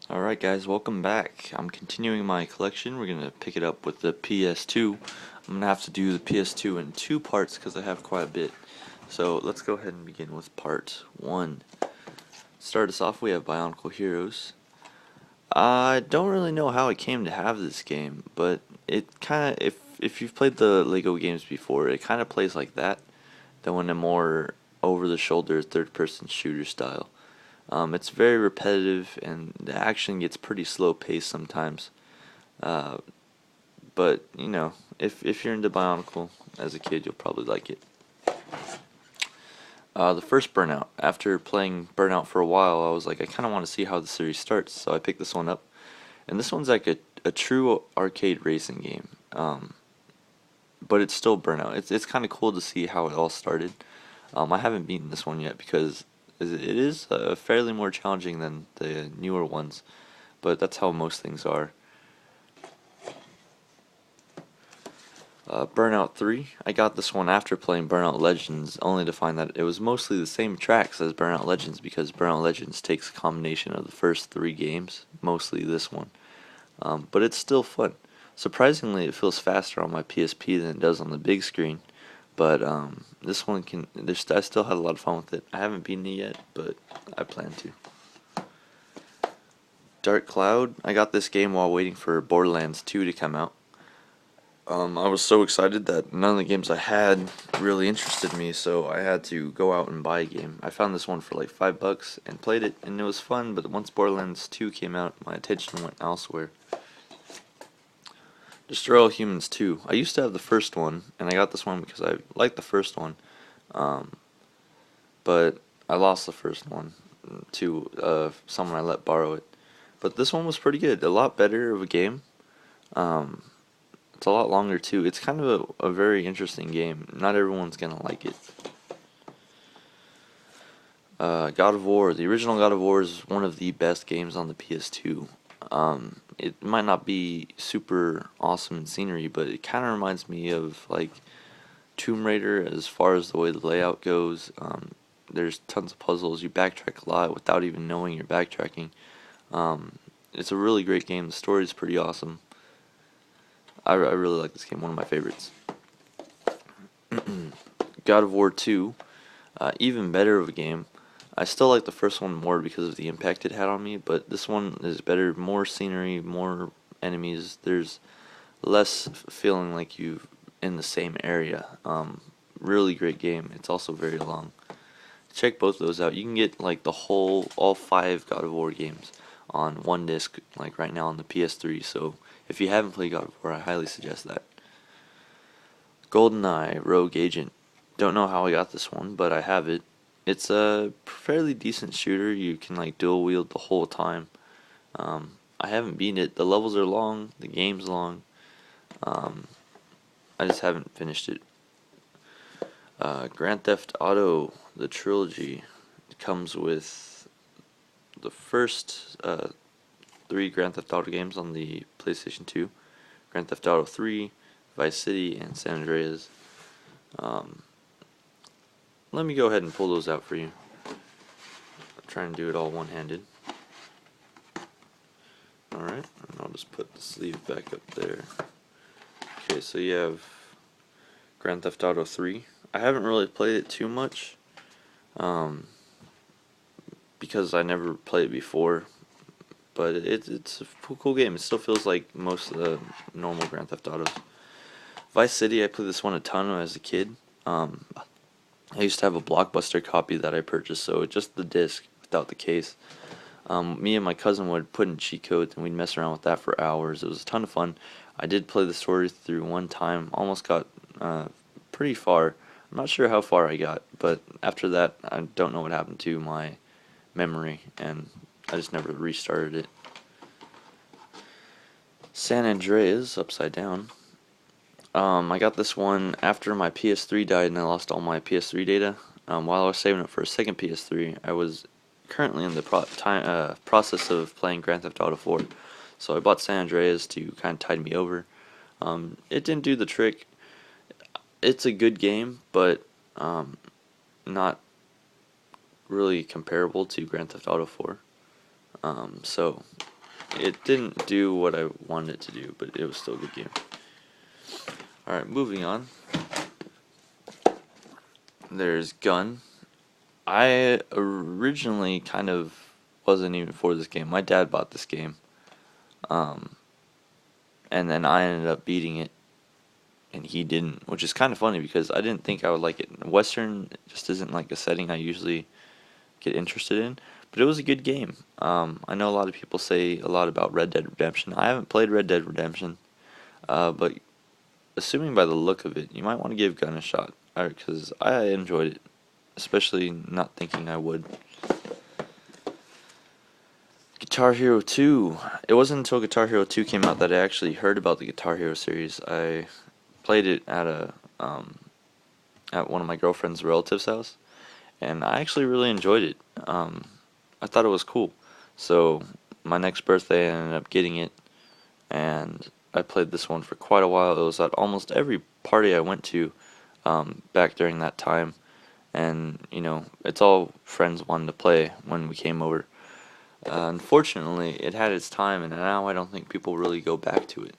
Alright guys, welcome back. I'm continuing my collection. We're going to pick it up with the PS2. I'm going to have to do the PS2 in two parts because I have quite a bit. So let's go ahead and begin with part 1. Start us off, we have Bionicle Heroes. I don't really know how I came to have this game, but it kind of, if you've played the Lego games before, it kind of plays like that, though in a more over-the-shoulder third-person shooter style. It's very repetitive, and the action gets pretty slow paced sometimes. Uh, but you know, if you're into Bionicle as a kid, you'll probably like it. The first Burnout. After playing Burnout for a while, I was like, I kind of want to see how the series starts, so I picked this one up. And this one's like a true arcade racing game. But it's still Burnout. It's kind of cool to see how it all started. I haven't beaten this one yet because it is fairly more challenging than the newer ones, but that's how most things are. Burnout 3, I got this one after playing Burnout Legends, only to find that it was mostly the same tracks as Burnout Legends because Burnout Legends takes a combination of the first 3 games, mostly this one. But it's still fun. Surprisingly, it feels faster on my PSP than it does on the big screen. But this one I still had a lot of fun with it. I haven't beaten it yet, but I plan to. Dark Cloud, I got this game while waiting for Borderlands 2 to come out. I was so excited that none of the games I had really interested me, so I had to go out and buy a game. I found this one for like $5 and played it, and it was fun, but once Borderlands 2 came out, my attention went elsewhere. Destroy All Humans 2. I used to have the first one, and I got this one because I liked the first one, but I lost the first one to someone I let borrow it. But this one was pretty good, a lot better of a game. It's a lot longer too. It's kind of a very interesting game. Not everyone's gonna like it. God of War. The original God of War is one of the best games on the PS2. It might not be super awesome in scenery, but it kind of reminds me of like Tomb Raider as far as the way the layout goes. There's tons of puzzles. You backtrack a lot without even knowing you're backtracking. It's a really great game. The story is pretty awesome. I really like this game. One of my favorites. God of War 2. Even better of a game. I still like the first one more because of the impact it had on me, but this one is better, more scenery, more enemies. There's less feeling like you're in the same area. Really great game. It's also very long. Check both of those out. You can get like all 5 God of War games on one disc, like right now on the PS3. So if you haven't played God of War, I highly suggest that. GoldenEye Rogue Agent. Don't know how I got this one, but I have it. It's a fairly decent shooter. You can like dual wield the whole time. I haven't beaten it. The levels are long. The game's long. I just haven't finished it. Grand Theft Auto, the trilogy, comes with the first 3 Grand Theft Auto games on the PlayStation 2. Grand Theft Auto 3, Vice City, and San Andreas. Let me go ahead and pull those out for you. I'm trying to do it all one-handed. Alright, and I'll just put the sleeve back up there. Okay, so you have Grand Theft Auto 3. I haven't really played it too much, because I never played it before, but it's a cool game. It still feels like most of the normal Grand Theft Autos. Vice City, I played this one a ton when I was a kid. I used to have a Blockbuster copy that I purchased, so just the disc without the case. Me and my cousin would put in cheat codes and we'd mess around with that for hours. It was a ton of fun. I did play the story through one time, almost got pretty far. I'm not sure how far I got, but after that I don't know what happened to my memory and I just never restarted it. San Andreas, upside down. I got this one after my PS3 died and I lost all my PS3 data. While I was saving up for a second PS3, I was currently in the process of playing Grand Theft Auto 4. So I bought San Andreas to kind of tide me over. It didn't do the trick. It's a good game, but not really comparable to Grand Theft Auto 4. So it didn't do what I wanted it to do, but it was still a good game. Alright, moving on. There's Gun. I originally kind of wasn't even for this game. My dad bought this game, and then I ended up beating it, and he didn't, which is kind of funny because I didn't think I would like it. Western just isn't like a setting I usually get interested in, but it was a good game. I know a lot of people say a lot about Red Dead Redemption. I haven't played Red Dead Redemption, but assuming by the look of it, you might want to give Gun a shot, because I enjoyed it, especially not thinking I would. Guitar Hero 2. It wasn't until Guitar Hero 2 came out that I actually heard about the Guitar Hero series. I played it at one of my girlfriend's relatives' house, and I actually really enjoyed it. I thought it was cool. So my next birthday, I ended up getting it, and I played this one for quite a while. It was at almost every party I went to back during that time, and it's all friends wanted to play when we came over. Unfortunately, it had its time, and now I don't think people really go back to it.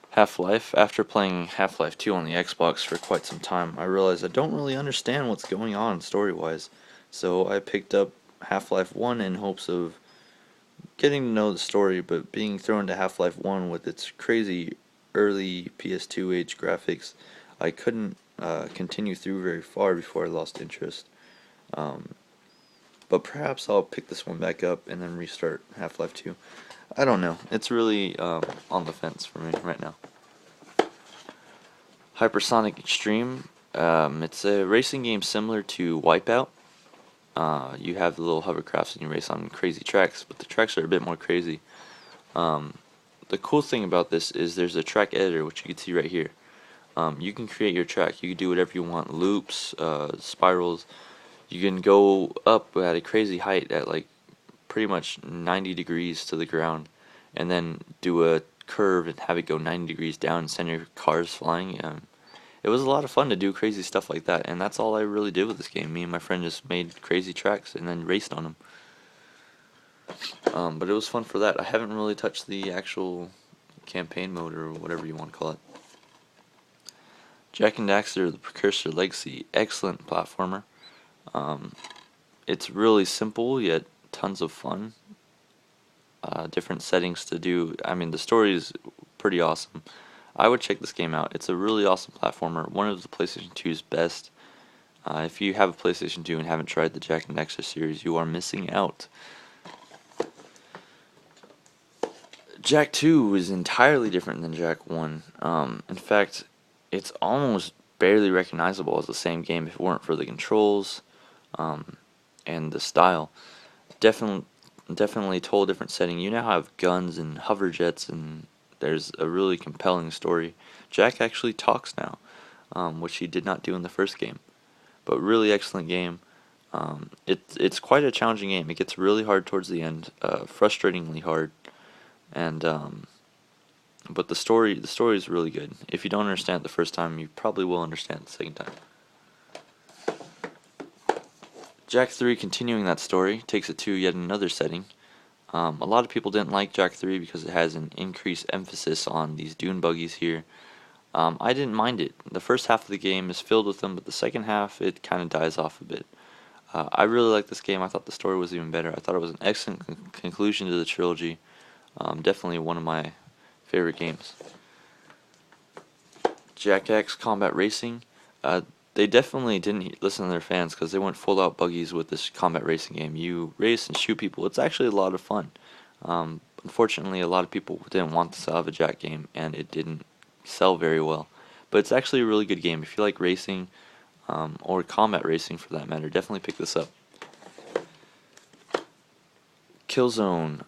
Half-Life. After playing Half-Life 2 on the Xbox for quite some time, I realized I don't really understand what's going on story-wise, so I picked up Half-Life 1 in hopes of getting to know the story, but being thrown to Half-Life 1 with its crazy early PS2 age graphics, I couldn't continue through very far before I lost interest. But perhaps I'll pick this one back up and then restart Half-Life 2. I don't know. It's really on the fence for me right now. Hypersonic Extreme. It's a racing game similar to Wipeout. You have the little hovercrafts and you race on crazy tracks, but the tracks are a bit more crazy. The cool thing about this is there's a track editor, which you can see right here. You can create your track. You can do whatever you want. Loops, spirals. You can go up at a crazy height at like pretty much 90 degrees to the ground, and then do a curve and have it go 90 degrees down and send your cars flying. It was a lot of fun to do crazy stuff like that, and that's all I really did with this game. Me and my friend just made crazy tracks and then raced on them. But it was fun for that. I haven't really touched the actual campaign mode or whatever you want to call it. Jak and Daxter: The Precursor Legacy. Excellent platformer. It's really simple yet tons of fun. Different settings to do. I mean, the story is pretty awesome. I would check this game out. It's a really awesome platformer. One of the PlayStation 2's best. If you have a PlayStation 2 and haven't tried the Jak and Daxter series, you are missing out. Jak 2 is entirely different than Jak 1. In fact, it's almost barely recognizable as the same game if it weren't for the controls and the style. Definitely a total different setting. You now have guns and hover jets, and there's a really compelling story. Jak actually talks now, which he did not do in the first game. But really excellent game. It's quite a challenging game. It gets really hard towards the end, frustratingly hard, and but the story is really good. If you don't understand it the first time, you probably will understand it the second time. Jak 3, continuing that story, takes it to yet another setting. A lot of people didn't like Jak 3 because it has an increased emphasis on these dune buggies here. I didn't mind it. The first half of the game is filled with them, but the second half, it kind of dies off a bit. I really liked this game. I thought the story was even better. I thought it was an excellent conclusion to the trilogy. Definitely one of my favorite games. Jak X Combat Racing. They definitely didn't listen to their fans because they went full out buggies with this combat racing game. You race and shoot people. It's actually a lot of fun. Unfortunately, a lot of people didn't want this out of a Jak game, and it didn't sell very well. But it's actually a really good game. If you like racing, or combat racing for that matter, definitely pick this up. Killzone.